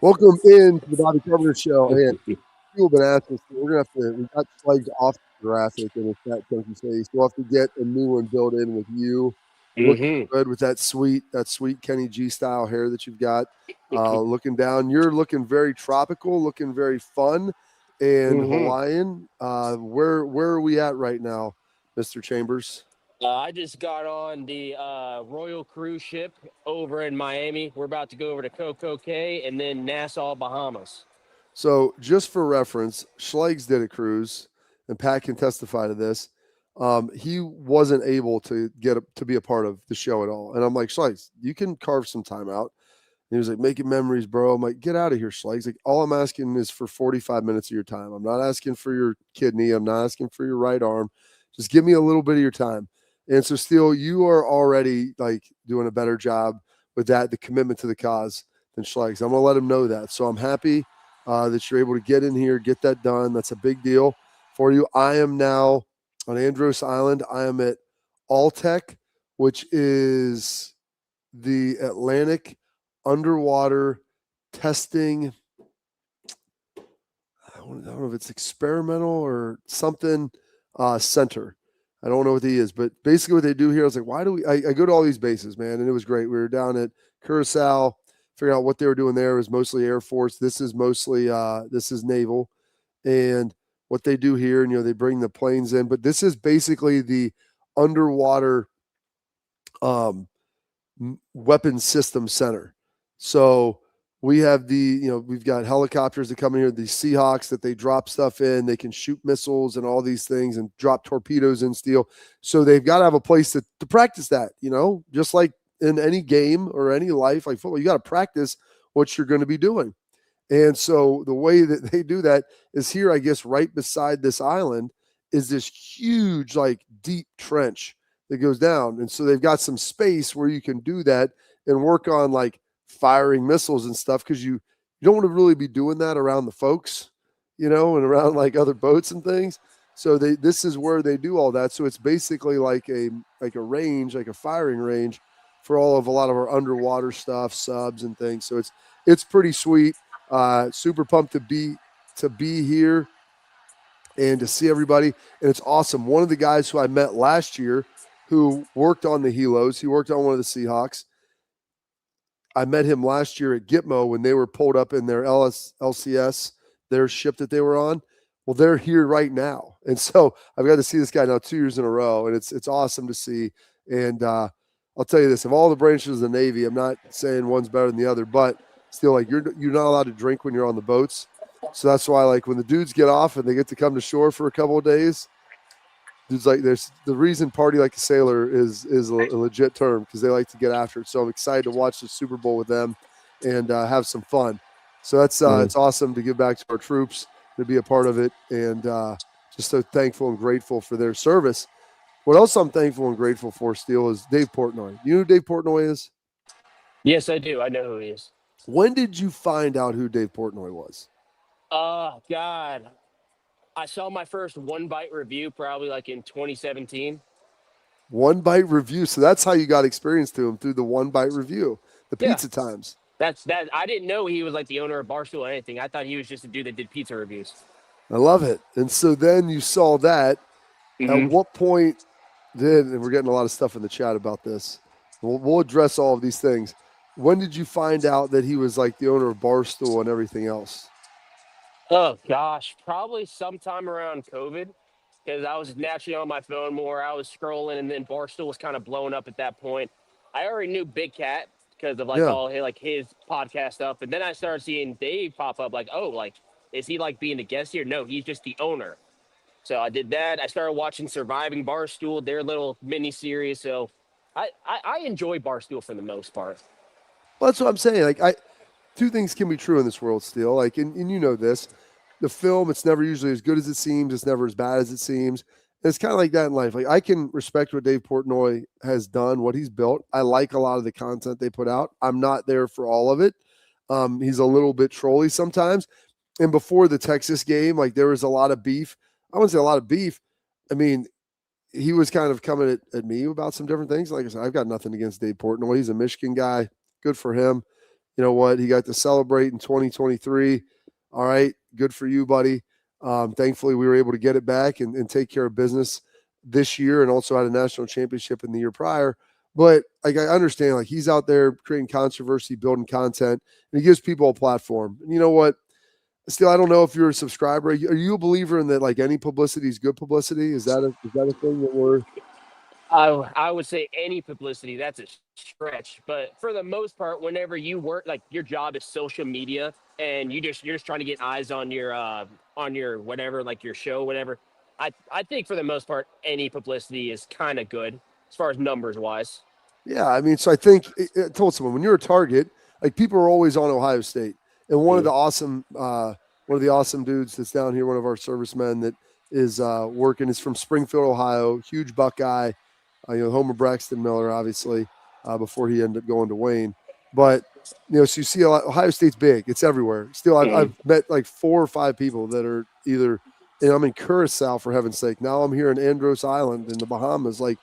Welcome in to the Bobby Carpenter Show. And people have been asking us, we're going to have to, we got Slides off the graphic and it's that chunky face. We'll have to get a new one built in with you. Looking good with that sweet Kenny G style hair that you've got. Looking down, you're looking very tropical, looking very fun and Hawaiian. Where are we at right now, Mr. Chambers? I just got on the Royal cruise ship over in Miami. We're about to go over to Coco Cay and then Nassau, Bahamas. So just for reference, Schlegs did a cruise, and Pat can testify to this. He wasn't able to to be a part of the show at all. And I'm like, Schlegs, you can carve some time out. And he was like, making memories, bro. I'm like, get out of here, Schlegs. Like, all I'm asking is for 45 minutes of your time. I'm not asking for your kidney. I'm not asking for your right arm. Just give me a little bit of your time. And so, Steele, you are already like doing a better job with that, the commitment to the cause than Schlegs. I'm gonna let him know that. So I'm happy that you're able to get in here, get that done. That's a big deal for you. I am now on Andros Island. I am at Alltech, which is the Atlantic underwater testing. I don't know if it's experimental or something center. I don't know what he is, but basically what they do here, I was like, why do we, I go to all these bases, man, and it was great. We were down at Curacao, figuring out what they were doing there. It was mostly Air Force. This is mostly, this is naval. And what they do here, and, they bring the planes in, but this is basically the underwater weapon system center. So we have we've got helicopters that come in here, these Seahawks that they drop stuff in. They can shoot missiles and all these things and drop torpedoes in steel. So they've got to have a place to practice that, just like in any game or any life like football, you got to practice what you're going to be doing. And so the way that they do that is here, I guess, right beside this island is this huge, like deep trench that goes down. And so they've got some space where you can do that and work on like firing missiles and stuff, because you don't want to really be doing that around the folks, and around like other boats and things. So this is where they do all that. So it's basically like a range, like a firing range for a lot of our underwater stuff, subs and things. So it's pretty sweet. Super pumped to be here and to see everybody. And it's awesome. One of the guys who I met last year who worked on the Helos, he worked on one of the Seahawks. I met him last year at Gitmo when they were pulled up in their LCS, their ship that they were on. Well, they're here right now. And so I've got to see this guy now 2 years in a row, and it's awesome to see. And I'll tell you this, of all the branches of the Navy, I'm not saying one's better than the other, but still, like, you're not allowed to drink when you're on the boats. So that's why, like, when the dudes get off and they get to come to shore for a couple of days, dudes, like, there's the reason party like a sailor is a legit term, because they like to get after it. So I'm excited to watch the Super Bowl with them and have some fun. So that's it's awesome to give back to our troops, to be a part of it, and just so thankful and grateful for their service. What else I'm thankful and grateful for, Steele, is Dave Portnoy. You know who Dave Portnoy is? Yes, I do. I know who he is. When did you find out who Dave Portnoy was? God. I saw my first One Bite review probably like in 2017. One Bite review. So that's how you got experience to him, through the One Bite review, the pizza times. That's that. I didn't know he was like the owner of Barstool or anything. I thought he was just a dude that did pizza reviews. I love it. And so then you saw that. At what point then, and we're getting a lot of stuff in the chat about this, we'll address all of these things. When did you find out that he was like the owner of Barstool and everything else? Oh, gosh. Probably sometime around COVID, because I was naturally on my phone more. I was scrolling, and then Barstool was kind of blowing up at that point. I already knew Big Cat because of all his podcast stuff. And then I started seeing Dave pop up like, oh, like, is he like being a guest here? No, he's just the owner. So I did that. I started watching Surviving Barstool, their little mini series. So I enjoy Barstool for the most part. Well, that's what I'm saying. Like, two things can be true in this world, still. Like, and you know this, the film, it's never usually as good as it seems. It's never as bad as it seems. And it's kind of like that in life. Like, I can respect what Dave Portnoy has done, what he's built. I like a lot of the content they put out. I'm not there for all of it. He's a little bit trolly sometimes. And before the Texas game, like, there was a lot of beef. I wouldn't say a lot of beef. I mean, he was kind of coming at me about some different things. Like I said, I've got nothing against Dave Portnoy. He's a Michigan guy. Good for him. you know what? He got to celebrate in 2023. All right, good for you, buddy. Thankfully, we were able to get it back and take care of business this year, and also had a national championship in the year prior. But like I understand, like he's out there creating controversy, building content, and he gives people a platform. And you know what? Still, I don't know if you're a subscriber. Are you a believer in that? Like any publicity is good publicity. Is that a thing that we're? I would say any publicity, that's a stretch. But for the most part, whenever you work, like your job is social media, and you're just trying to get eyes on your whatever, like your show, whatever. I think for the most part, any publicity is kind of good as far as numbers wise. Yeah, I mean, so I think I told someone when you're a target, like people are always on Ohio State, and Mm. one of the awesome dudes that's down here, one of our servicemen that is working is from Springfield, Ohio, huge Buckeye, home of Braxton Miller, obviously, before he ended up going to Wayne. But so you see a lot. Ohio State's big; it's everywhere. Still, I've met like 4 or 5 people that are either, and I'm in Curacao for heaven's sake. Now I'm here in Andros Island in the Bahamas, like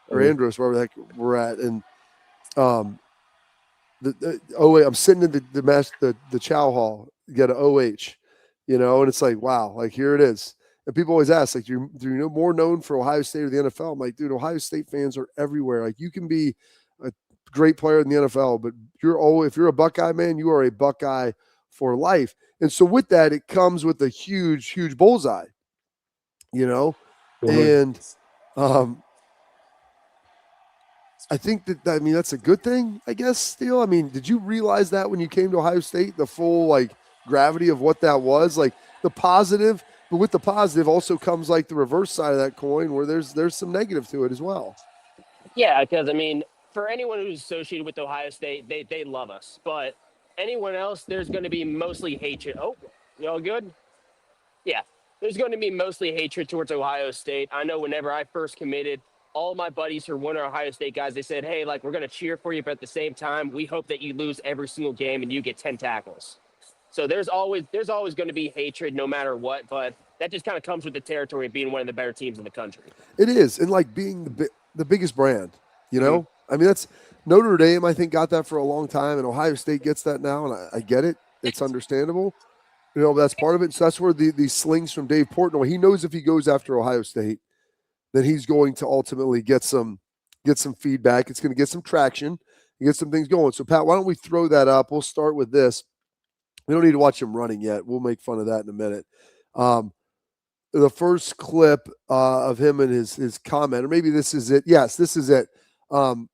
or Mm. Andros, wherever the heck we're at, and oh wait, I'm sitting in the chow hall, get an OH, and it's like wow, like here it is. And people always ask, like, do you know more known for Ohio State or the NFL? I'm like, dude, Ohio State fans are everywhere. Like, you can be a great player in the NFL, but if you're a Buckeye man, you are a Buckeye for life. And so with that, it comes with a huge, huge bullseye, Mhm. and I think I mean, that's a good thing, I guess, still. I mean, did you realize that when you came to Ohio State, the full, like, gravity of what that was? Like, the positive, but with the positive also comes, like, the reverse side of that coin where there's some negative to it as well. Yeah, because I mean, for anyone who's associated with Ohio State, they love us. But anyone else, there's going to be mostly hatred. Oh, you all good? Yeah, there's going to be mostly hatred towards Ohio State. I know whenever I first committed, all my buddies who were Ohio State guys, they said, "Hey, like we're going to cheer for you, but at the same time, we hope that you lose every single game and you get 10 tackles." So there's always going to be hatred no matter what. But that just kind of comes with the territory of being one of the better teams in the country. It is, and, like, being the biggest brand, Mhm. I mean, that's Notre Dame, I think, got that for a long time, and Ohio State gets that now, and I get it. It's understandable. That's part of it. So that's where the slings from Dave Portnoy, he knows if he goes after Ohio State, then he's going to ultimately get some feedback. It's going to get some traction, get some things going. So Pat, why don't we throw that up? We'll start with this. We don't need to watch him running yet. We'll make fun of that in a minute. The first clip of him and his comment, or maybe this is it. Yes, this is it.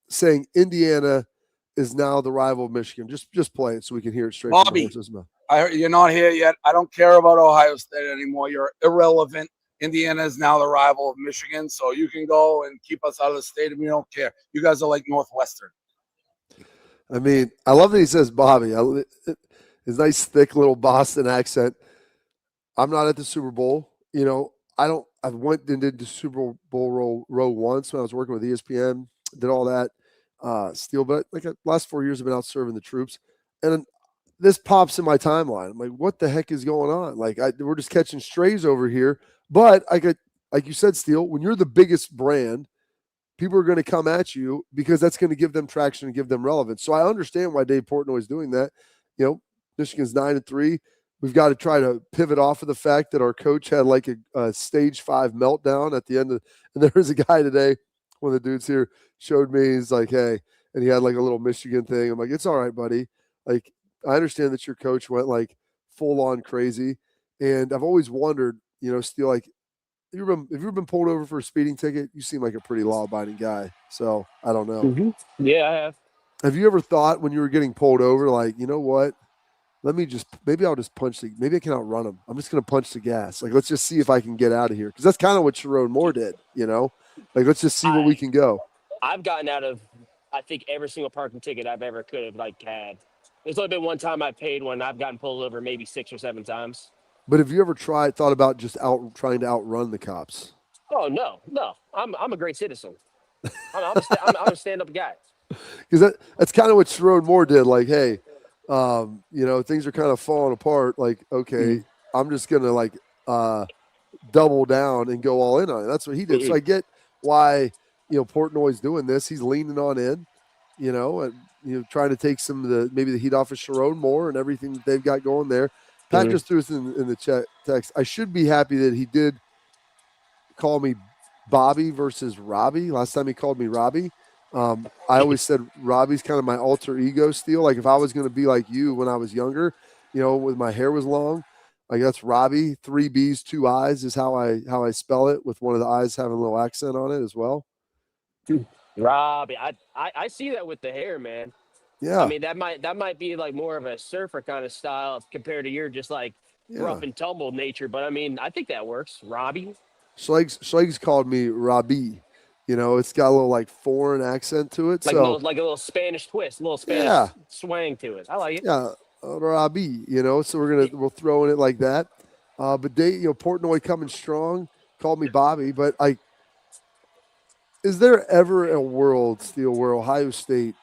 Saying Indiana is now the rival of Michigan. Just play it so we can hear it straight from the Bobby, horse's mouth. I heard you're not here yet. I don't care about Ohio State anymore. You're irrelevant. Indiana is now the rival of Michigan, so you can go and keep us out of the stadium. We don't care. You guys are like Northwestern. I mean, I love that he says Bobby. His nice, thick little Boston accent. I'm not at the Super Bowl. I went and did the Super Bowl row once when I was working with ESPN, did all that still, but like last 4 years I've been out serving the troops. And this pops in my timeline. I'm like, what the heck is going on? Like, we're just catching strays over here. But like you said, Steele, when you're the biggest brand, people are going to come at you because that's going to give them traction and give them relevance. So I understand why Dave Portnoy is doing that. Michigan's 9-3. We've got to try to pivot off of the fact that our coach had like a stage 5 meltdown at the end of, and there was a guy today, one of the dudes here showed me, he's like, hey, and he had like a little Michigan thing. I'm like, it's all right, buddy. Like, I understand that your coach went like full on crazy. And I've always wondered, Steele, like, have you ever been pulled over for a speeding ticket? You seem like a pretty law abiding guy. So I don't know. Yeah, I have. Have you ever thought when you were getting pulled over, like, you know what? Maybe I'll just maybe I can outrun him. I'm just going to punch the gas. Like, let's just see if I can get out of here. Because that's kind of what Sharon Moore did, Like, let's just see where we can go. I've gotten out of, I think, every single parking ticket I've ever could have had. There's only been one time I paid one. I've gotten pulled over maybe 6 or 7 times. But have you ever thought about just trying to outrun the cops? Oh no. I'm a great citizen. I'm a stand-up guy. Because that's kind of what Sharon Moore did. Like, hey, things are kind of falling apart. Like, okay, I'm just gonna like double down and go all in on it. That's what he did. So I get why Portnoy's doing this. He's leaning on in. and trying to take some of maybe the heat off of Sharon Moore and everything that they've got going there. Pat Mhm. just threw us in the chat text. I should be happy that he did call me Bobby versus Robbie. Last time he called me Robbie. I always said Robbie's kind of my alter ego Steele. Like if I was going to be like you when I was younger, when my hair was long, like that's Robbie. 3 B's, 2 I's is how I spell it, with one of the I's having a little accent on it as well. Robbie, I see that with the hair, man. Yeah. I mean, that might be like more of a surfer kind of style compared to your just like rough and tumble nature. But I mean, I think that works. Robbie. Schleg's called me Robbie. It's got a little like foreign accent to it. Like So like a little Spanish twist, a little Spanish swang to it. I like it. yeah, Robbie. So we'll throw in it like that. But Portnoy coming strong. Called me Bobby. But is there ever a world, Steele, where Ohio State?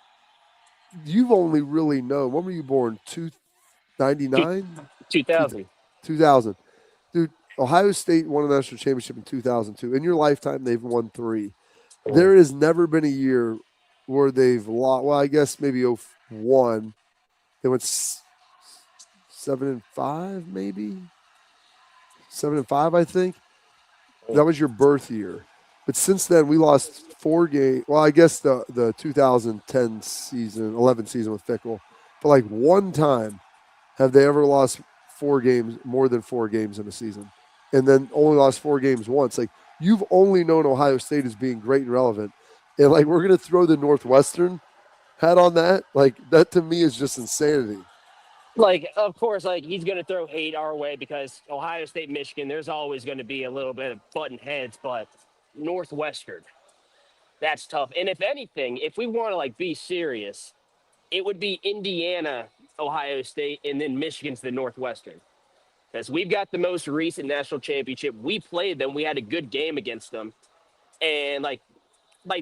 You've only really known. When were you born? 299? 2000. 2000. Dude, Ohio State won a national championship in 2002. In your lifetime, they've won 3. There has never been a year where they've lost. Well, I guess maybe 01. They went 7-5, maybe 7-5. I think that was your birth year. But since then, we lost 4 games. Well, I guess the 2010 season, 11 season with Fickle. But like one time, have they ever lost 4 games, more than 4 games in a season, and then only lost 4 games once? Like you've only known Ohio State as being great and relevant, and like we're gonna throw the Northwestern hat on that. Like that to me is just insanity. Like, of course, like he's going to throw hate our way because Ohio State, Michigan, there's always going to be a little bit of button heads, but Northwestern, that's tough. And if anything, if we want to like be serious, it would be Indiana, Ohio State, and then Michigan's the Northwestern. Because we've got the most recent national championship. We played them. We had a good game against them. And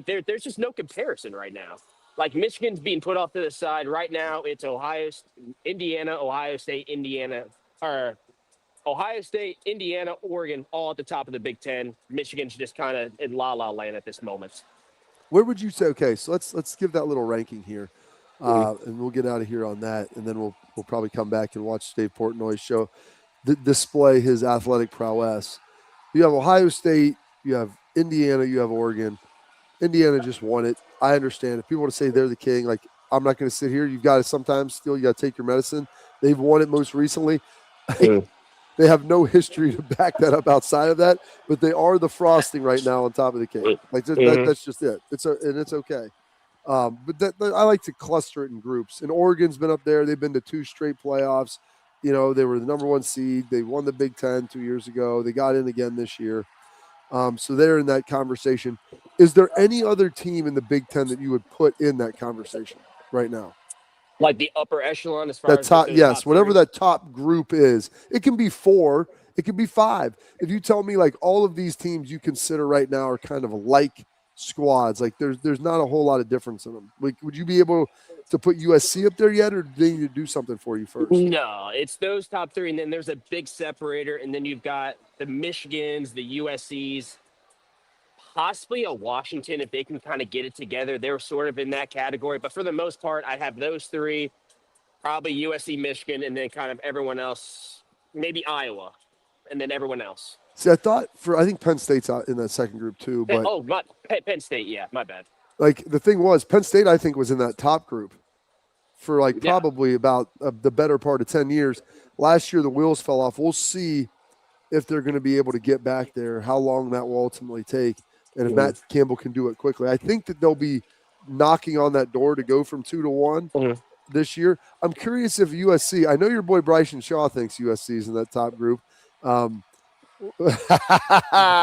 there's just no comparison right now. Like Michigan's being put off to the side right now. It's Indiana, Ohio State, Indiana, or Ohio State, Indiana, Oregon, all at the top of the Big Ten. Michigan's just kind of in la la land at this moment. Where would you say? Okay, so let's give that little ranking here, and we'll get out of here on that, and then we'll probably come back and watch Dave Portnoy show display his athletic prowess. You have Ohio State, you have Indiana, you have Oregon. Indiana just won it. I understand. If people want to say they're the king, like I'm not going to sit here. You've got to sometimes still, you got to take your medicine. They've won it most recently. They have no history to back that up outside of that, but they are the frosting right now on top of the cake. Like that's just it. It's okay. But I like to cluster it in groups. And Oregon's been up there. They've been to 2 straight playoffs. They were the number 1 seed. They won the Big Ten 2 years ago. They got in again this year. So they're in that conversation. Is there any other team in the Big Ten that you would put in that conversation right now? Like the upper echelon as far as top, yes, top whatever 3? that top group is. It can be 4. It can be 5. If you tell me like all of these teams you consider right now are kind of like squads, like there's not a whole lot of difference in them. Like, would you be able to put USC up there yet, or do they need to do something for you first? No, it's those top 3, and then there's a big separator, and then you've got the Michigans, the USCs, possibly a Washington if they can kind of get it together. They're sort of in that category, but for the most part, I'd have those 3, probably USC, Michigan, and then kind of everyone else, maybe Iowa, and then everyone else. See, I think Penn State's out in that second group too. But Penn State, yeah, my bad. Like the thing was, Penn State I think was in that top group for probably about the better part of 10 years. Last year the wheels fell off. We'll see if they're going to be able to get back there, how long that will ultimately take, and if Matt Campbell can do it quickly. I think that they'll be knocking on that door to go from 2 to 1 this year. I'm curious if USC, I know your boy Bryson Shaw thinks USC is in that top group. Get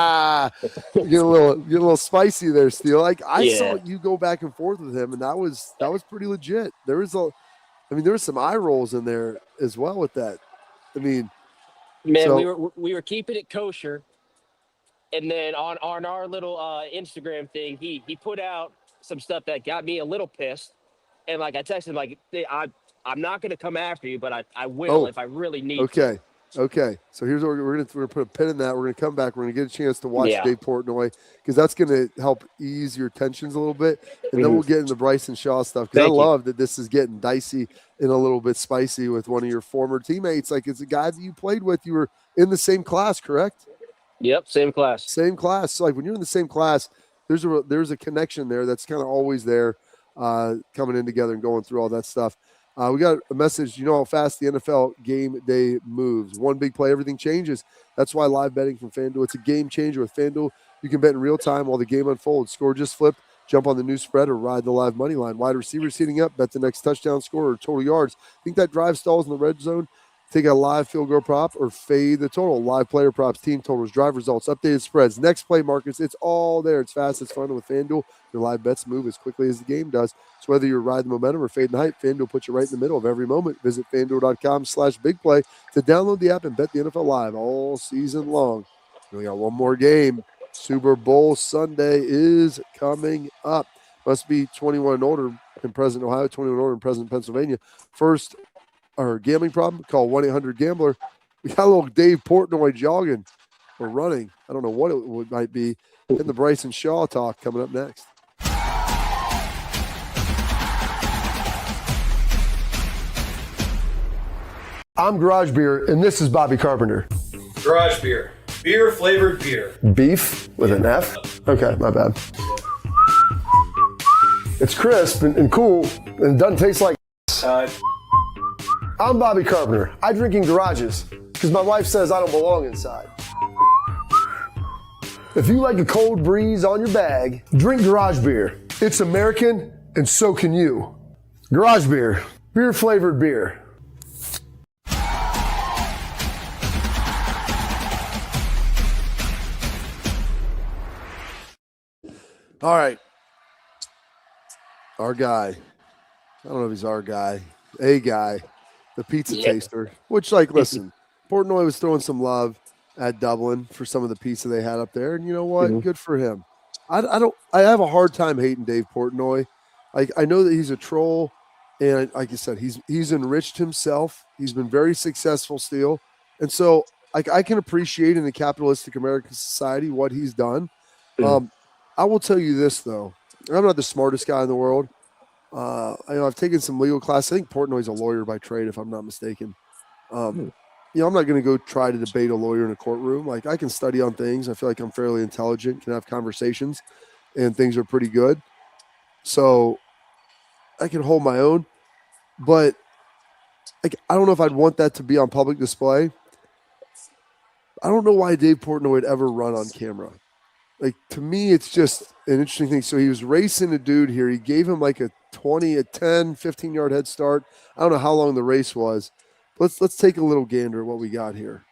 a little spicy there, Steele. Like I saw you go back and forth with him, and that was pretty legit. There was some eye rolls in there as well with that. I mean, man, we were keeping it kosher, and then on our little Instagram thing, he put out some stuff that got me a little pissed, and like I texted him like, I'm not going to come after you, but I will if I really need to. Okay, so here's what we're gonna put a pin in that. We're gonna come back. We're gonna get a chance to watch Yeah. Dave Portnoy because that's gonna help ease your tensions a little bit, and then we'll get into Bryson Shaw stuff because I Thank you. love that this is getting dicey and a little bit spicy with one of your former teammates. Like it's a guy that you played with. You were in the same class, correct? Yep, same class. Same class. So like when you're in the same class, there's a connection there that's kind of always there, coming in together and going through all that stuff. We got a message. You know how fast the NFL game day moves. One big play, everything changes. That's why live betting from FanDuel. It's a game changer with FanDuel. You can bet in real time while the game unfolds. Score just flipped. Jump on the new spread or ride the live money line. Wide receivers heating up. Bet the next touchdown score or total yards. Think that drive stalls in the red zone? Take a live field goal prop or fade the total. Live player props, team totals, drive results, updated spreads, next play markets. It's all there. It's fast. It's fun. With FanDuel, your live bets move as quickly as the game does. So whether you're riding the momentum or fading the hype, FanDuel puts you right in the middle of every moment. Visit FanDuel.com/bigplay to download the app and bet the NFL live all season long. We got one more game. Super Bowl Sunday is coming up. Must be 21 and older in present Ohio, 21 and older in present Pennsylvania. First, or gambling problem, call 1-800-GAMBLER. We got a little Dave Portnoy jogging or running. I don't know what it might be. And the Bryson Shaw talk coming up next. I'm Garage Beer, and this is Bobby Carpenter. Garage Beer. Beer-flavored beer. Beef with an F? Okay, my bad. It's crisp and cool, and it doesn't taste like I'm Bobby Carpenter. I drink in garages because my wife says I don't belong inside. If you like a cold breeze on your bag, drink Garage Beer. It's American, and so can you. Garage Beer. Beer-flavored beer. All right. Our guy. I don't know if he's our guy. A guy. The pizza taster. Which, like, listen, Portnoy was throwing some love at Dublin for some of the pizza they had up there. And you know what? Good for him. I have a hard time hating Dave Portnoy. Like, I know that he's a troll. And like you said, he's enriched himself. He's been very successful still. And so I can appreciate in a capitalistic American society what he's done. I will tell you this, though. I'm not the smartest guy in the world. I've taken some legal classes. I think Portnoy's a lawyer by trade, if I'm not mistaken. I'm not going to go try to debate a lawyer in a courtroom. Like, I can study on things. I feel like I'm fairly intelligent, can have conversations, and things are pretty good. So I can hold my own. But I don't know if I'd want that to be on public display. I don't know why Dave Portnoy would ever run on camera. Like, to me, it's just an interesting thing. So he was racing a dude here. He gave him like a 10, 15-yard head start. I don't know how long the race was. Let's take a little gander at what we got here.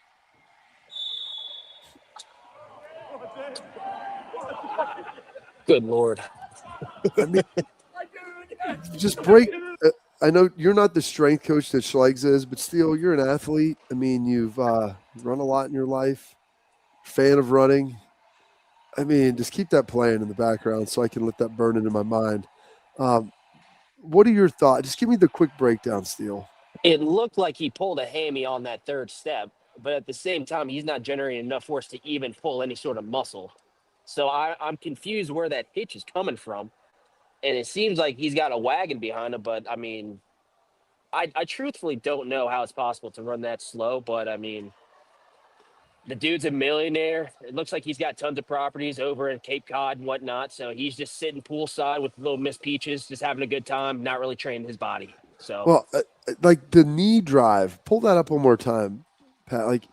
Good Lord. I mean, just break. I know you're not the strength coach that Schlegs is, but still, you're an athlete. I mean, you've run a lot in your life. Fan of running. I mean, just keep that playing in the background so I can let that burn into my mind. What are your thoughts? Just give me the quick breakdown, Steele. It looked like he pulled a hammy on that third step, but at the same time, he's not generating enough force to even pull any sort of muscle. So I'm confused where that hitch is coming from. And it seems like he's got a wagon behind him, but, I mean, I truthfully don't know how it's possible to run that slow, but, I mean, the dude's a millionaire. It looks like he's got tons of properties over in Cape Cod and whatnot. So he's just sitting poolside with little Miss Peaches, just having a good time, not really training his body. So, well, like the knee drive, pull that up one more time, Pat. Like,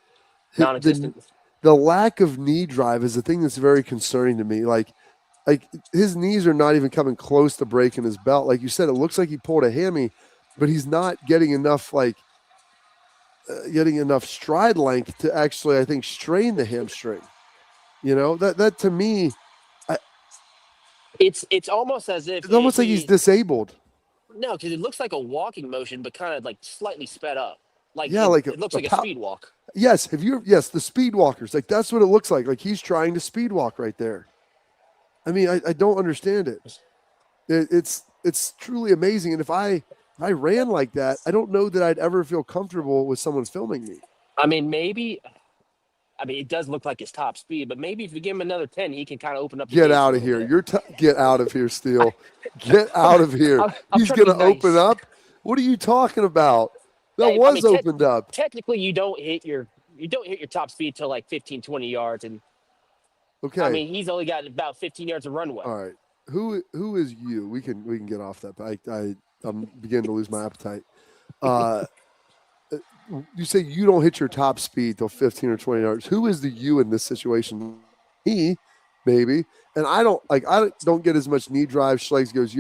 non-existent. The lack of knee drive is the thing that's very concerning to me. Like his knees are not even coming close to breaking his belt. Like you said, it looks like he pulled a hammy, but he's not getting enough stride length to actually, I think, strain the hamstring. You know, that to me, it's almost as if it's almost like he's disabled. No, because it looks like a walking motion, but kind of like slightly sped up. Like, yeah, it looks like a speed walk. Yes, the speed walkers. Like, that's what it looks like. Like, he's trying to speed walk right there. I mean, I don't understand it. It's truly amazing. And if I ran like that, I don't know that I'd ever feel comfortable with someone filming me. I mean, maybe. I mean, it does look like his top speed, but maybe if you give him another 10, he can kind of open up. Get out of here! Get out of here, Steele. Get out of here! I'm He's trying to going to be open nice. up. What are you talking about? That Hey, was opened up. Technically, you don't hit your top speed till like 15, 20 yards, and Okay. I mean, he's only got about 15 yards of runway. All right. Who is you? We can get off that. I'm beginning to lose my appetite. You say you don't hit your top speed till 15 or 20 yards. Who is the you in this situation? Me, maybe. And I don't get as much knee drive. Schlegel goes,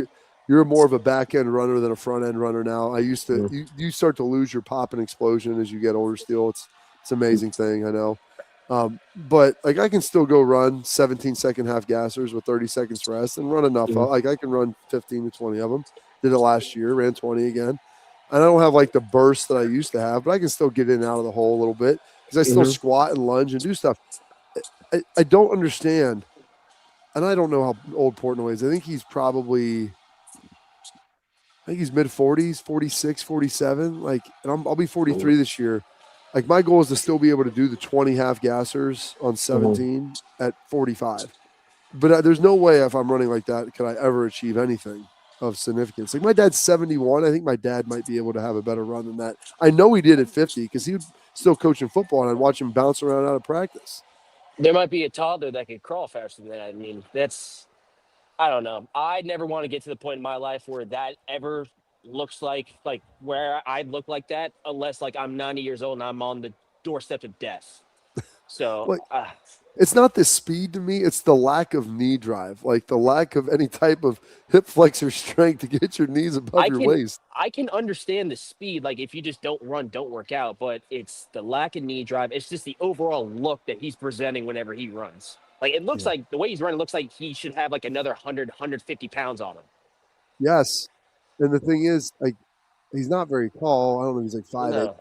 you're more of a back end runner than a front end runner now. I used to. You start to lose your pop and explosion as you get older. Steele, it's an amazing thing. I know. But like I can still go run 17-second half gassers with 30 seconds rest and run enough. Like I can run 15 to 20 of them. Did it last year, ran 20 again. And I don't have like the burst that I used to have, but I can still get in and out of the hole a little bit because I still squat and lunge and do stuff. I don't understand. And I don't know how old Portnoy is. I think he's mid 40s, 46, 47. Like, and I'll be 43 this year. Like my goal is to still be able to do the 20 half gassers on 17 at 45. But there's no way if I'm running like that could I ever achieve anything of significance. Like my dad's 71. I think my dad might be able to have a better run than that. I know he did at 50 because he was still coaching football and I'd watch him bounce around out of practice. There might be a toddler that could crawl faster than that. I mean, I don't know. I never want to get to the point in my life where that ever looks like where I look like that unless like I'm 90 years old and I'm on the doorstep of death. So it's not the speed to me, it's the lack of knee drive, like the lack of any type of hip flexor strength to get your knees above your waist. I can understand the speed, like if you just don't work out, but it's the lack of knee drive. It's just the overall look that he's presenting whenever he runs. Like it looks like the way he's running looks like he should have like another 150 pounds on him. Yes. And the thing is, like, he's not very tall. I don't know. He's like 5'8",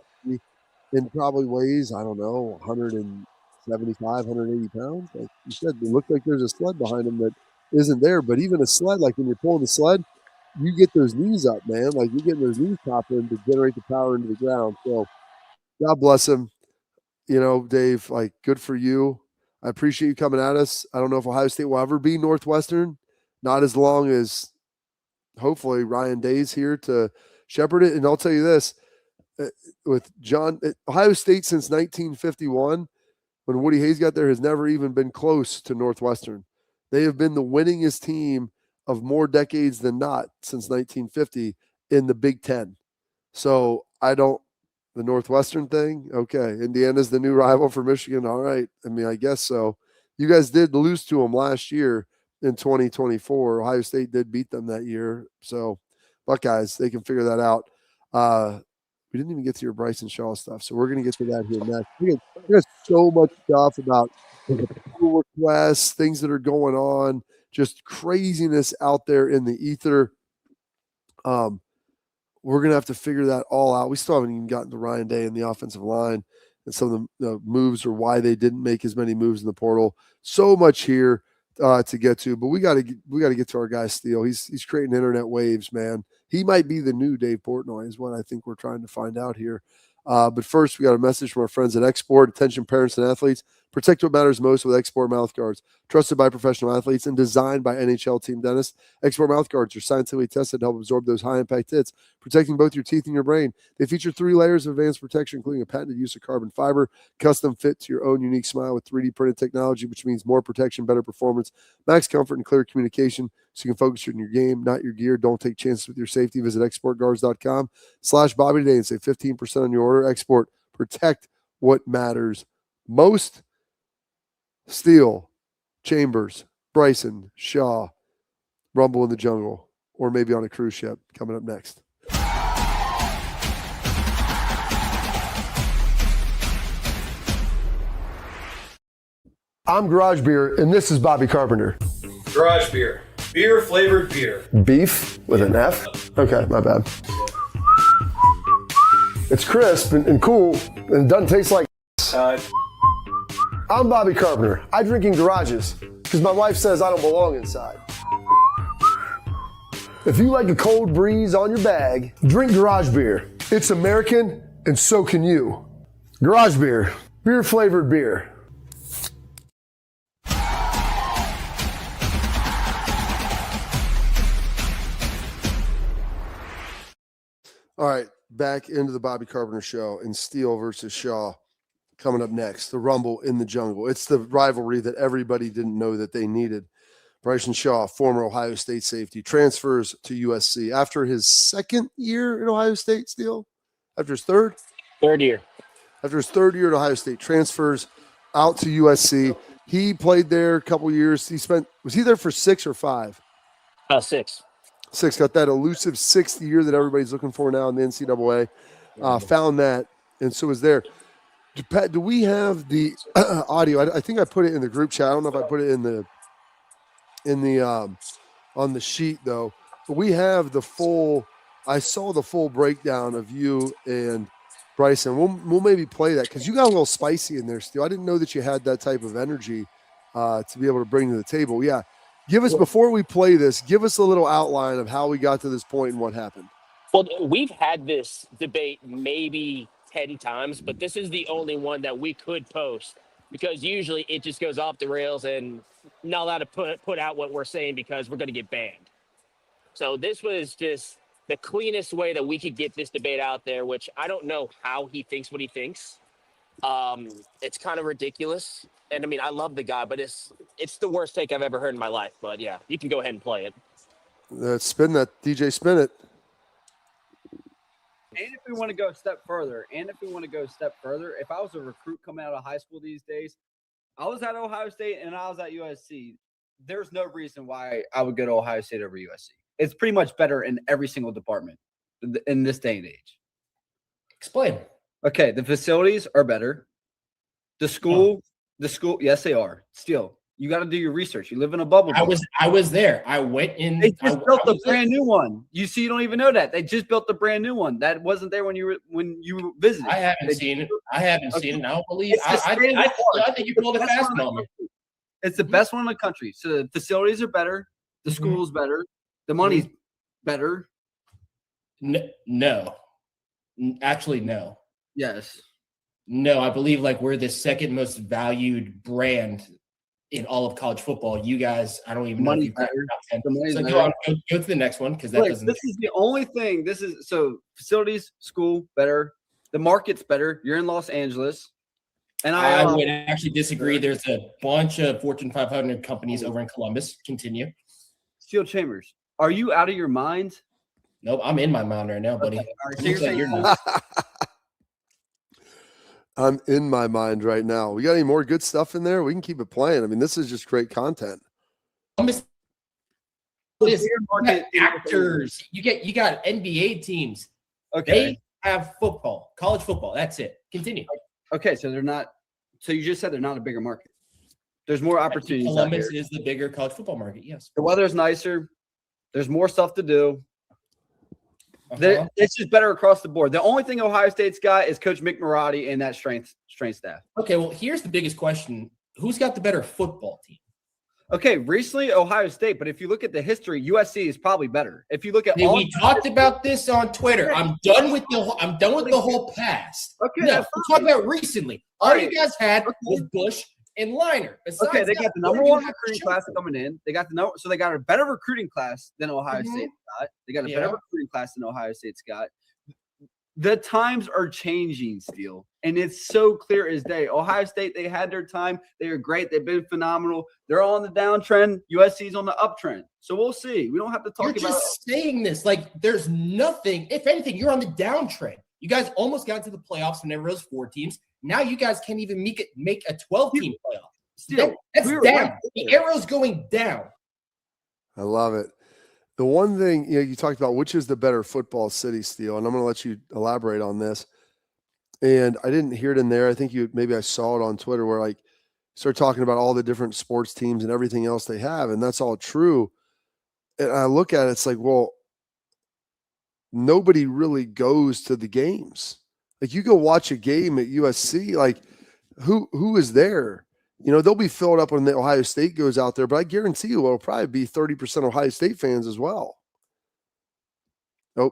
and probably weighs, I don't know, 175, 180 pounds. Like you said, it looked like there's a sled behind him that isn't there. But even a sled, like when you're pulling the sled, you get those knees up, man. Like you're getting those knees popped in to generate the power into the ground. So God bless him. You know, Dave, like good for you. I appreciate you coming at us. I don't know if Ohio State will ever be Northwestern. Not as long as hopefully Ryan Day's here to shepherd it. And I'll tell you this, with Ohio State since 1951, when Woody Hayes got there, has never even been close to Northwestern. They have been the winningest team of more decades than not since 1950 in the Big Ten. So the Northwestern thing, okay. Indiana's the new rival for Michigan. All right. I mean, I guess so. You guys did lose to them last year in 2024. Ohio State did beat them that year. So Buckeyes, they can figure that out. We didn't even get to your Bryson Shaw stuff. So we're going to get to that here next. We got so much stuff about pull requests, things that are going on, just craziness out there in the ether. We're going to have to figure that all out. We still haven't even gotten to Ryan Day and the offensive line and some of the moves or why they didn't make as many moves in the portal. So much here to get to, but we got to get to our guy Steele. He's creating internet waves, man. He might be the new Dave Portnoy is what I think we're trying to find out here. But first, we got a message from our friends at XSport. Attention parents and athletes. Protect what matters most with XSport mouth guards. Trusted by professional athletes and designed by NHL team dentists. XSport mouth guards are scientifically tested to help absorb those high-impact hits, protecting both your teeth and your brain. They feature 3 layers of advanced protection, including a patented use of carbon fiber, custom fit to your own unique smile with 3D printed technology, which means more protection, better performance, max comfort, and clear communication, so you can focus on your game, not your gear. Don't take chances with your safety. Visit xsportguards.com/Bobby today and save 15% on your order. XSport, protect what matters most. Steele, Chambers, Bryson, Shaw, Rumble in the Jungle, or maybe on a cruise ship coming up next. I'm Garage Beer, and this is Bobby Carpenter. Garage Beer. Beer flavored beer. Beef with an F? Okay, my bad. It's crisp and cool, and it doesn't taste like I'm Bobby Carpenter. I drink in garages because my wife says I don't belong inside. If you like a cold breeze on your bag, drink Garage Beer. It's American, and so can you. Garage beer, beer flavored beer. All right, back into the Bobby Carpenter show and Steele versus Shaw coming up next. The Rumble in the Jungle. It's the rivalry that everybody didn't know that they needed. Bryson Shaw, former Ohio State safety, transfers to USC after his second year at Ohio State, Steele? After his third? Third year. After his third year at Ohio State, transfers out to USC. He played there a couple years. Was he there for 6 or 5? 6. 6, got that elusive 6th year that everybody's looking for now in the NCAA. Found that, and so was there. Pat, do we have the audio? I think I put it in the group chat. I don't know if I put it in the on the sheet though. But we have the full. I saw the full breakdown of you and Bryson. We'll maybe play that because you got a little spicy in there still. I didn't know that you had that type of energy to be able to bring to the table. Yeah. Give us, before we play this, give us a little outline of how we got to this point and what happened. Well, we've had this debate maybe 10 times, but this is the only one that we could post because usually it just goes off the rails and not allowed to put out what we're saying because we're going to get banned. So this was just the cleanest way that we could get this debate out there, which I don't know how he thinks what he thinks. It's kind of ridiculous. And I mean, I love the guy, but it's the worst take I've ever heard in my life. But yeah, you can go ahead and play it. Spin that, DJ, spin it. And if we want to go a step further, if I was a recruit coming out of high school these days, I was at Ohio State and I was at USC. There's no reason why I would go to Ohio State over USC. It's pretty much better in every single department in this day and age. Explain. Okay, the facilities are better. The school, yes, they are. Still, you got to do your research. You live in a bubble. I was there. I went in. They just built a brand new one. You see, you don't even know that. They just built a brand new one. That wasn't there when you visited. I haven't seen it. I don't believe. I think you pulled a fast moment. It's the best one in the country. So the facilities are better. The school's better. The money's better. No. Actually, no. Yes. No, I believe we're the second most valued brand in all of college football. You guys, I don't even know if you top 10. So go to the next one because that doesn't. This is the only thing. So facilities, school better. The market's better. You're in Los Angeles. And I would actually disagree. There's a bunch of Fortune 500 companies over in Columbus. Continue. Steel Chambers. Are you out of your mind? Nope, I'm in my mind right now, buddy. Okay. So you're not. I'm in my mind right now. We got any more good stuff in there? We can keep it playing. I mean, this is just great content. Columbus actors. You got NBA teams. Okay. They have football, college football. That's it. Continue. Okay, so they're not. So you just said they're not a bigger market. There's more opportunities. Columbus is the bigger college football market. Yes. The weather's nicer. There's more stuff to do. It's just better across the board. The only thing Ohio State's got is Coach Mick Marotti and that strength staff. Okay, well, here's the biggest question. Who's got the better football team? Okay, recently Ohio State, but if you look at the history, USC is probably better. If you look at we talked about this on Twitter. I'm done with the whole past. Okay, no, we're talking about recently. All you guys had was Bush and Liner. Okay, they got the number one recruiting class coming in. They got so they got a better recruiting class than Ohio State got. They got a better recruiting class than Ohio State's got. The times are changing, Steele, and it's so clear as day. Ohio State, they had their time. They are great. They've been phenomenal. They're all on the downtrend. USC's on the uptrend. So we'll see. We don't have to talk about. You're just saying this there's nothing. If anything, you're on the downtrend. You guys almost got to the playoffs whenever it was 4 teams. Now you guys can't even make a 12-team playoff. Still, that's down. The arrow's going down. I love it. The one thing you talked about, which is the better football city, Steele, and I'm going to let you elaborate on this. And I didn't hear it in there. I think maybe I saw it on Twitter where start talking about all the different sports teams and everything else they have, and that's all true. And I look at it, it's well, nobody really goes to the games. You go watch a game at USC, who is there? They'll be filled up when the Ohio State goes out there, but I guarantee you it'll probably be 30% Ohio State fans as well. Oh,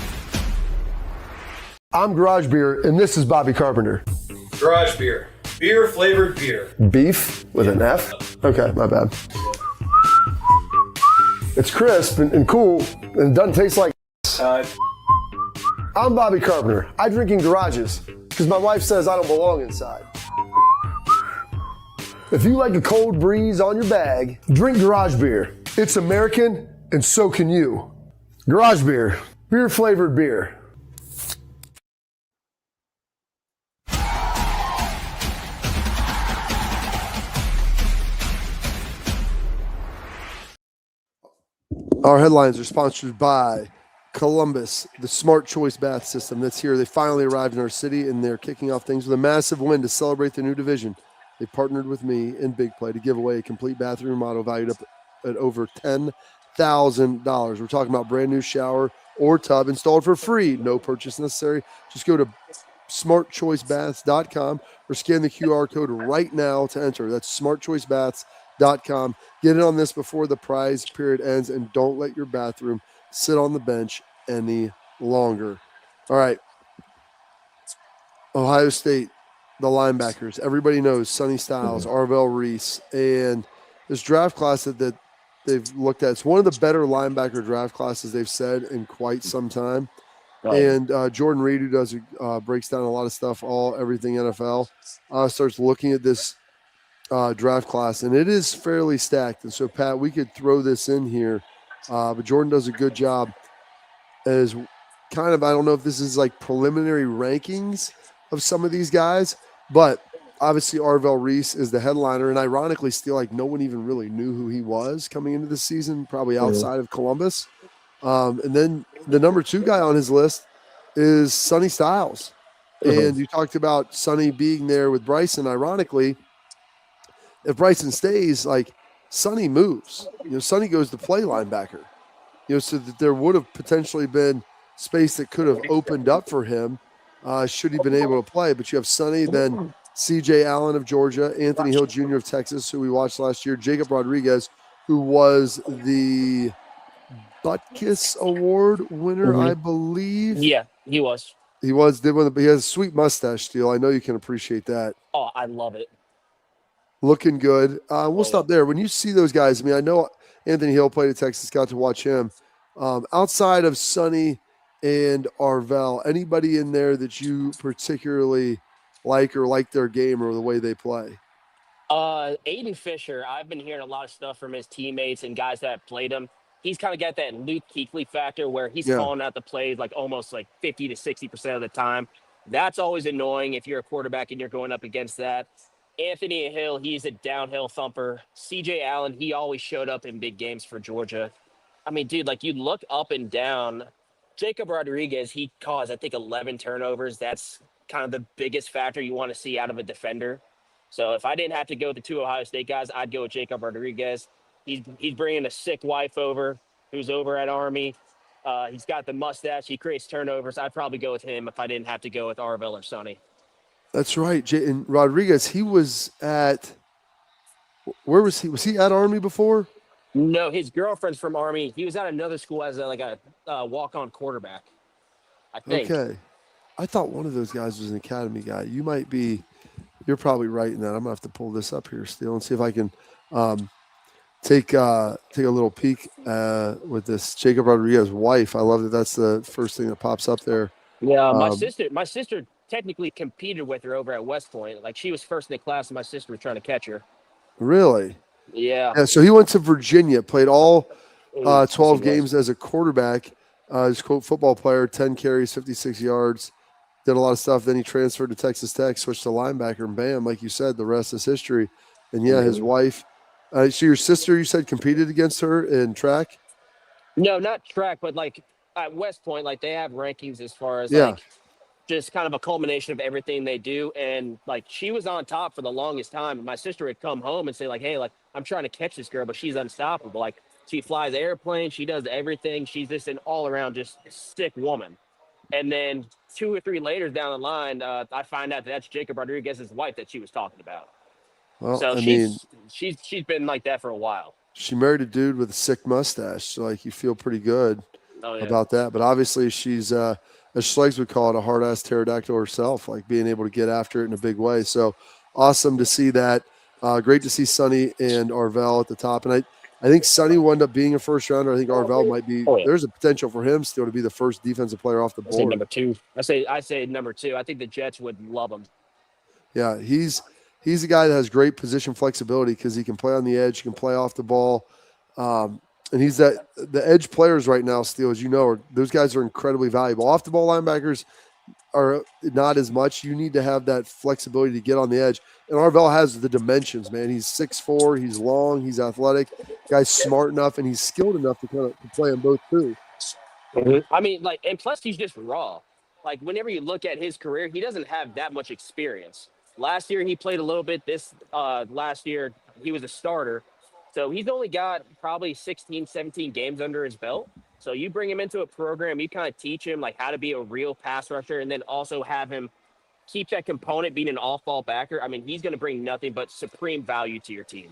Bye. I'm Garage Beer, and this is Bobby Carpenter. Garage Beer. Beer flavored beer. Beef with an F? Okay, my bad. It's crisp and cool, and it doesn't taste like I'm Bobby Carpenter. I drink in garages because my wife says I don't belong inside. If you like a cold breeze on your bag, drink Garage Beer. It's American, and so can you. Garage Beer. Beer flavored beer. Our headlines are sponsored by Columbus, the Smart Choice Bath System that's here. They finally arrived in our city, and they're kicking off things with a massive win to celebrate the new division. They partnered with me in Big Play to give away a complete bathroom remodel valued up at over $10,000. We're talking about brand new shower or tub installed for free. No purchase necessary. Just go to smartchoicebaths.com or scan the QR code right now to enter. That's smartchoicebaths.com. Get in on this before the prize period ends, and don't let your bathroom sit on the bench any longer. All right. Ohio State, the linebackers. Everybody knows Sonny Styles, Arvell Reese, and this draft class that they've looked at. It's one of the better linebacker draft classes they've said in quite some time. Right. And Jordan Reed, who does breaks down a lot of stuff, everything NFL, starts looking at this draft class, and it is fairly stacked. And so, Pat, we could throw this in here, but Jordan does a good job as kind of, I don't know if this is like preliminary rankings of some of these guys, but obviously Arvell Reese is the headliner, and ironically still, like, no one even really knew who he was coming into the season, probably outside of Columbus. And then the number 2 guy on his list is Sonny Styles. And you talked about Sonny being there with Bryson. Ironically, if Bryson stays, like, Sonny moves. Sonny goes to play linebacker. So that there would have potentially been space that could have opened up for him should he been able to play. But you have Sonny, then C.J. Allen of Georgia, Anthony Hill Jr. of Texas, who we watched last year, Jacob Rodriguez, who was the Buckeyes Award winner, I believe. Yeah, he was. He was. He has a sweet mustache still. I know you can appreciate that. Oh, I love it. Looking good. We'll stop there. When you see those guys, I mean, I know Anthony Hill played at Texas, got to watch him. Outside of Sonny and Arvell, anybody in there that you particularly like or like their game or the way they play? Aiden Fisher, I've been hearing a lot of stuff from his teammates and guys that have played him. He's kind of got that Luke Kuechly factor where he's calling out the plays like almost like 50 to 60% of the time. That's always annoying if you're a quarterback and you're going up against that. Anthony Hill, he's a downhill thumper. C.J. Allen, he always showed up in big games for Georgia. I mean, dude, like, you look up and down. Jacob Rodriguez, he caused, I think, 11 turnovers. That's kind of the biggest factor you want to see out of a defender. So if I didn't have to go with the 2 Ohio State guys, I'd go with Jacob Rodriguez. He's bringing a sick wife over who's over at Army. He's got the mustache. He creates turnovers. I'd probably go with him if I didn't have to go with Arvell or Sonny. That's right. And Rodriguez, he was at where was he? Was he at Army before? No, his girlfriend's from Army. He was at another school as a walk-on quarterback, I think. Okay. I thought one of those guys was an academy guy. You're probably right in that. I'm going to have to pull this up here still and see if I can take a little peek with this Jacob Rodriguez wife. I love that that's the first thing that pops up there. Yeah, my sister technically competed with her over at West Point. Like, she was first in the class and my sister was trying to catch her. Really? Yeah. So he went to Virginia, played all 12 games as a quarterback. He's a football player, 10 carries, 56 yards, did a lot of stuff. Then he transferred to Texas Tech, switched to linebacker, and bam, like you said, the rest is history. And yeah, his wife. So your sister, you said, competed against her in track? No, not track, but like at West Point, like they have rankings as far as like just kind of a culmination of everything they do. And like she was on top for the longest time. My sister would come home and say like, hey, like I'm trying to catch this girl, but she's unstoppable. Like she flies airplanes, she does everything. She's just an all around just sick woman. And then 2 or 3 later down the line, I find out that's Jacob Rodriguez's wife that she was talking about. Well, so she's been like that for a while. She married a dude with a sick mustache, so like you feel pretty good about that. But obviously she's as Schleggs would call it, a hard-ass pterodactyl herself, like being able to get after it in a big way. So awesome to see that. Great to see Sonny and Arvell at the top. And I think Sonny will end up being a first rounder. I think Arvell might be. Oh, yeah. There's a potential for him still to be the first defensive player off the I say board. number 2. I say number 2. I think the Jets would love him. Yeah, he's a guy that has great position flexibility because he can play on the edge, he can play off the ball, and he's the edge players right now. Still, as you know, those guys are incredibly valuable. Off the ball linebackers are not as much. You need to have that flexibility to get on the edge. And Arvell has the dimensions, man. He's 6'4", he's long, he's athletic. Guy's smart enough, and he's skilled enough to play on both too. I mean, like, and plus he's just raw. Like, whenever you look at his career, he doesn't have that much experience. Last year he played a little bit. Last year he was a starter. So he's only got probably 16, 17 games under his belt. So you bring him into a program, you kind of teach him like how to be a real pass rusher, and then also have him keep that component being an off-ball backer. I mean, he's going to bring nothing but supreme value to your team.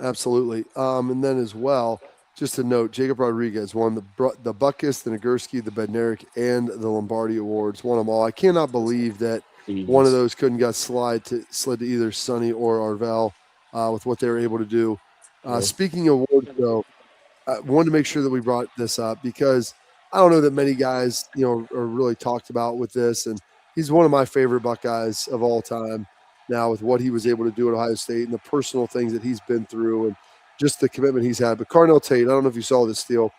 Absolutely. And then as well, just to note, Jacob Rodriguez won the Buckeyes, the Nagurski, the Bednarik, and the Lombardi Awards. Won them all. I cannot believe that one of those couldn't get slid to either Sonny or Arvell with what they were able to do. Speaking of awards, though, I wanted to make sure that we brought this up because I don't know that many guys, are really talked about with this. And he's one of my favorite Buckeyes of all time now with what he was able to do at Ohio State and the personal things that he's been through and just the commitment he's had. But Carnell Tate, I don't know if you saw this deal.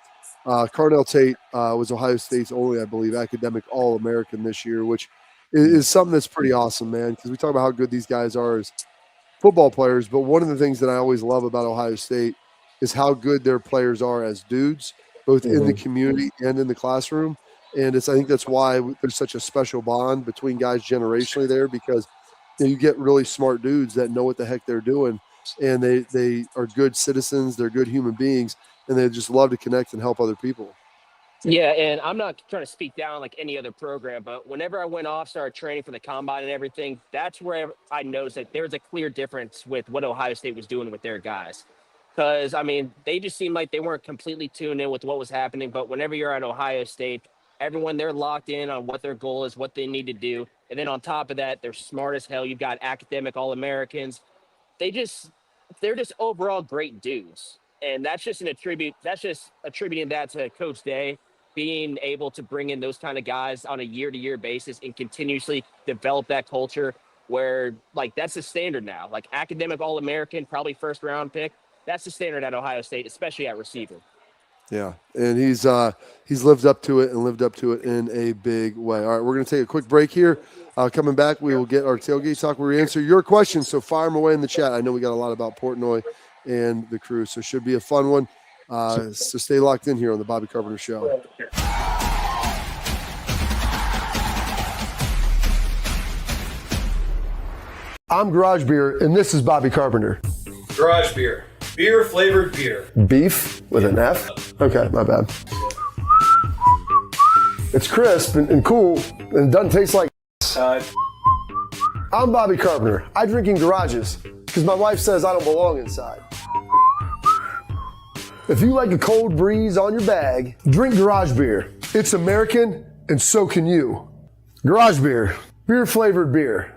Carnell Tate was Ohio State's only, I believe, academic All-American this year, which is something that's pretty awesome, man, because we talk about how good these guys are as football players. But one of the things that I always love about Ohio State is how good their players are as dudes, both in the community and in the classroom. And I think that's why there's such a special bond between guys generationally there, because you get really smart dudes that know what the heck they're doing. And they are good citizens, they're good human beings, and they just love to connect and help other people. Yeah, and I'm not trying to speak down like any other program, but whenever I went off, started training for the combine and everything, that's where I noticed that there was a clear difference with what Ohio State was doing with their guys. Because, I mean, they just seemed like they weren't completely tuned in with what was happening, but whenever you're at Ohio State, everyone, they're locked in on what their goal is, what they need to do. And then on top of that, they're smart as hell. You've got academic All-Americans. They're just overall great dudes. And that's just attributing that to Coach Day being able to bring in those kind of guys on a year-to-year basis and continuously develop that culture where, like, that's the standard now. Like, academic All-American, probably first-round pick, that's the standard at Ohio State, especially at receiver. Yeah, and he's lived up to it in a big way. All right, we're going to take a quick break here. Coming back, we will get our tailgate talk where we answer your questions, so fire them away in the chat. I know we got a lot about Portnoy and the crew, so it should be a fun one. So stay locked in here on the Bobby Carpenter Show. I'm Garage Beer, and this is Bobby Carpenter. Garage Beer. Beer flavored beer. Beef with an F? Okay, my bad. It's crisp and cool, and it doesn't taste like I'm Bobby Carpenter. I drink in garages because my wife says I don't belong inside. If you like a cold breeze on your bag, drink Garage Beer. It's American, and so can you. Garage Beer. Beer flavored beer.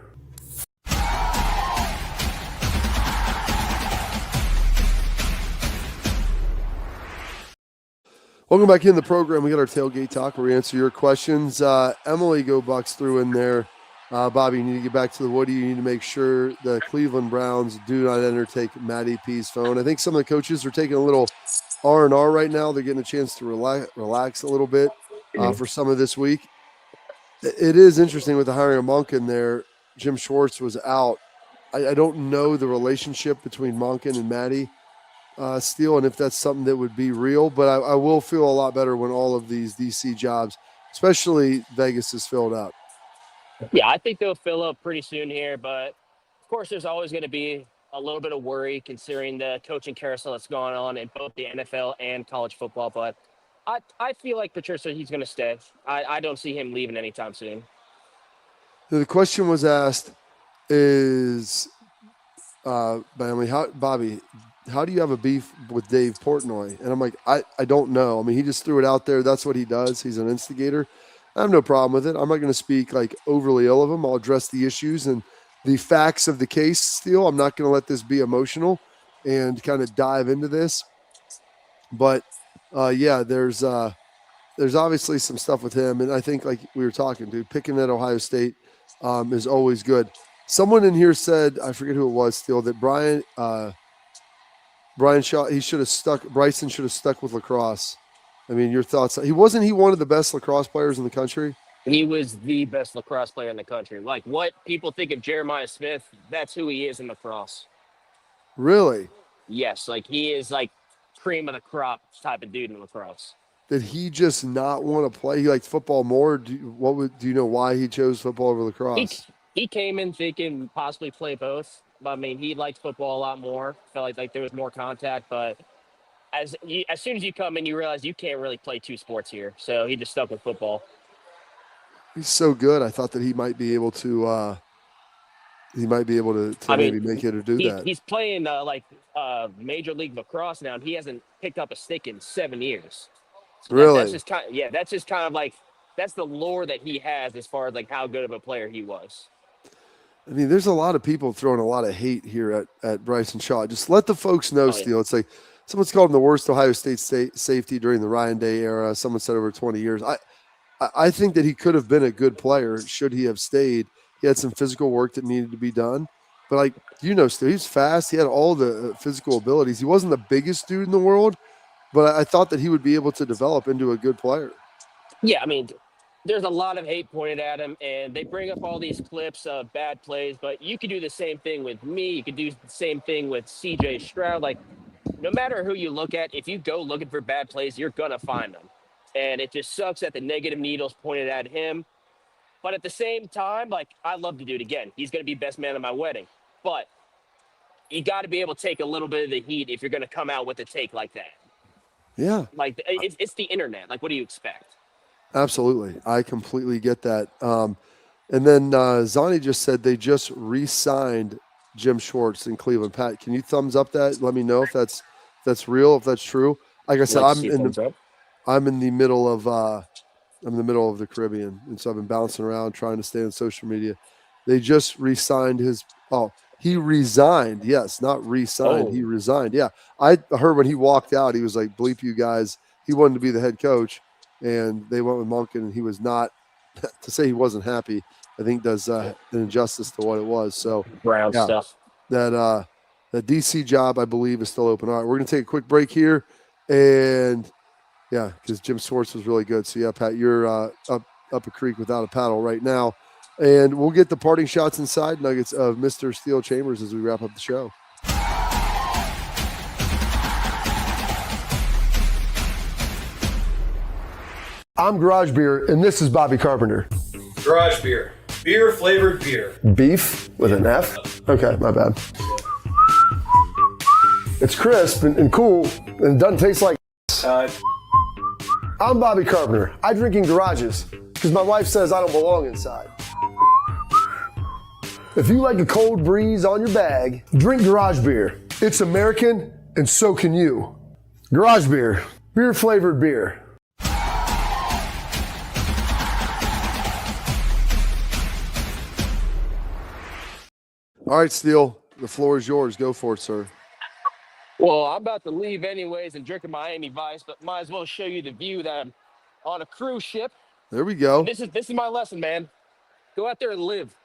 Welcome back in the program. We got our tailgate talk where we answer your questions. Emily Go Bucks threw in there. Bobby, you need to get back to the Woody. You need to make sure the Cleveland Browns do not take Matty P's phone. I think some of the coaches are taking a little R&R right now. They're getting a chance to relax a little bit for some of this week. It is interesting with the hiring of Monken there. Jim Schwartz was out. I don't know the relationship between Monken and Matty Steele, and if that's something that would be real, but I will feel a lot better when all of these DC jobs, especially Vegas, is filled up. Yeah, I think they'll fill up pretty soon here, but of course there's always going to be a little bit of worry considering the coaching carousel that's going on in both the NFL and college football, but I feel like Patricia, he's going to stay. I don't see him leaving anytime soon. The question was asked is, by Emily, Bobby, how do you have a beef with Dave Portnoy? And I'm like, I don't know. I mean, he just threw it out there. That's what he does. He's an instigator. I have no problem with it. I'm not going to speak like overly ill of him. I'll address the issues and the facts of the case still. I'm not going to let this be emotional and kind of dive into this. But yeah, there's obviously some stuff with him. And I think like we were talking, dude, picking at Ohio State is always good. Someone in here said, I forget who it was still, that Brian Shaw, Bryson should have stuck with lacrosse. I mean, your thoughts? He one of the best lacrosse players in the country? He was the best lacrosse player in the country. Like what people think of Jeremiah Smith, that's who he is in lacrosse. Really? Yes, like he is like cream of the crop type of dude in lacrosse. Did he just not want to play? He liked football more. Do you know why he chose football over lacrosse? He came in thinking possibly play both. I mean, he liked football a lot more. Felt like there was more contact, but as soon as you come in, you realize you can't really play two sports here. So he just stuck with football. He's so good. I thought that he might be able to. Maybe make it or do that. He's playing Major League Lacrosse now, and he hasn't picked up a stick in 7 years. So really? That's just kind of like that's the lore that he has as far as like how good of a player he was. I mean, there's a lot of people throwing a lot of hate here at Bryson Shaw. Just let the folks know, Steele. It's like someone's called him the worst Ohio State safety during the Ryan Day era. Someone said over 20 years. I think that he could have been a good player should he have stayed. He had some physical work that needed to be done. But, like, Steele, he's fast. He had all the physical abilities. He wasn't the biggest dude in the world, but I thought that he would be able to develop into a good player. Yeah, I mean, there's a lot of hate pointed at him, and they bring up all these clips of bad plays, but you could do the same thing with me. You could do the same thing with C.J. Stroud. Like, no matter who you look at, if you go looking for bad plays, you're going to find them. And it just sucks that the negative needle's pointed at him. But at the same time, like, I'd love to do it again. He's going to be best man at my wedding. But you got to be able to take a little bit of the heat if you're going to come out with a take like that. Yeah. Like, it's the internet. Like, what do you expect? Absolutely. I completely get that. And then Zani just said they just re-signed Jim Schwartz in Cleveland. Pat, can you thumbs up that? Let me know if that's real, if that's true. Like I said, I'm in the middle of the Caribbean, and so I've been bouncing around trying to stay on social media. They just re-signed he resigned. Yes, not re-signed. Oh. He resigned. Yeah. I heard when he walked out, he was like, bleep you guys. He wanted to be the head coach, and they went with Monken, and he was not. To say he wasn't happy, I think does an injustice to what it was. So Brown stuff. That DC job, I believe, is still open. All right, we're going to take a quick break here, and yeah, because Jim Schwartz was really good. So yeah, Pat, you're up a creek without a paddle right now, and we'll get the parting shots and side nuggets of Mr. Steele Chambers as we wrap up the show. I'm Garage Beer, and this is Bobby Carpenter. Garage beer. Beer flavored beer. Beef with an F? Okay, my bad. It's crisp and cool, and it doesn't taste like I'm Bobby Carpenter. I drink in garages because my wife says I don't belong inside. If you like a cold breeze on your bag, drink Garage Beer. It's American, and so can you. Garage Beer. Beer flavored beer. All right, Steele, the floor is yours. Go for it, sir. Well, I'm about to leave anyways and drinking Miami Vice, but might as well show you the view that I'm on a cruise ship. There we go. And this is my lesson, man. Go out there and live.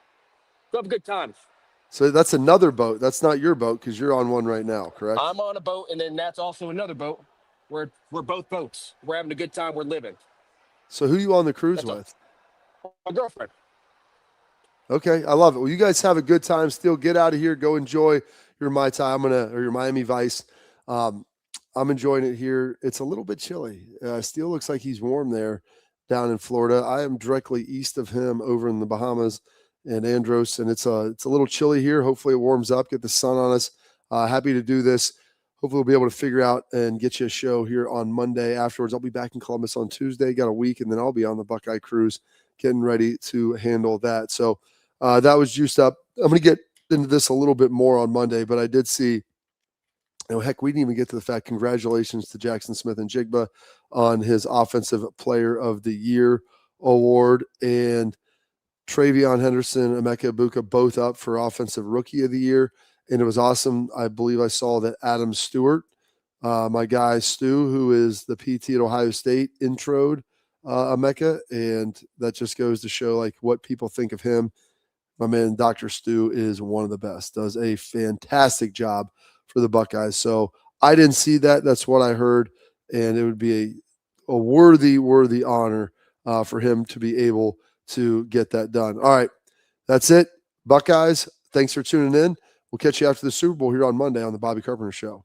Go have a good time. So that's another boat. That's not your boat because you're on one right now, correct? I'm on a boat, and then that's also another boat. We're both boats. We're having a good time. We're living. So who you on the cruise with? My girlfriend. Okay, I love it. Well, you guys have a good time. Still, get out of here. Go enjoy your Mai Tai. Or your Miami Vice. I'm enjoying it here. It's a little bit chilly. Steele looks like he's warm there down in Florida. I am directly east of him over in the Bahamas and Andros, and it's a little chilly here. Hopefully it warms up, get the sun on us. Happy to do this. Hopefully we'll be able to figure out and get you a show here on Monday afterwards. I'll be back in Columbus on Tuesday, got a week, and then I'll be on the Buckeye cruise getting ready to handle that. So that was juiced up. I'm going to get into this a little bit more on Monday, but I did see, heck, we didn't even get to the fact, congratulations to Jackson Smith and Jigba on his Offensive Player of the Year award, and Travion Henderson, Emeka Ibuka, both up for Offensive Rookie of the Year. And it was awesome. I believe I saw that Adam Stewart, my guy Stu, who is the PT at Ohio State, introed Emeka, and that just goes to show like what people think of him. My man, Dr. Stu, is one of the best, does a fantastic job for the Buckeyes. So I didn't see that. That's what I heard. And it would be a worthy honor for him to be able to get that done. All right. That's it. Buckeyes, thanks for tuning in. We'll catch you after the Super Bowl here on Monday on the Bobby Carpenter Show.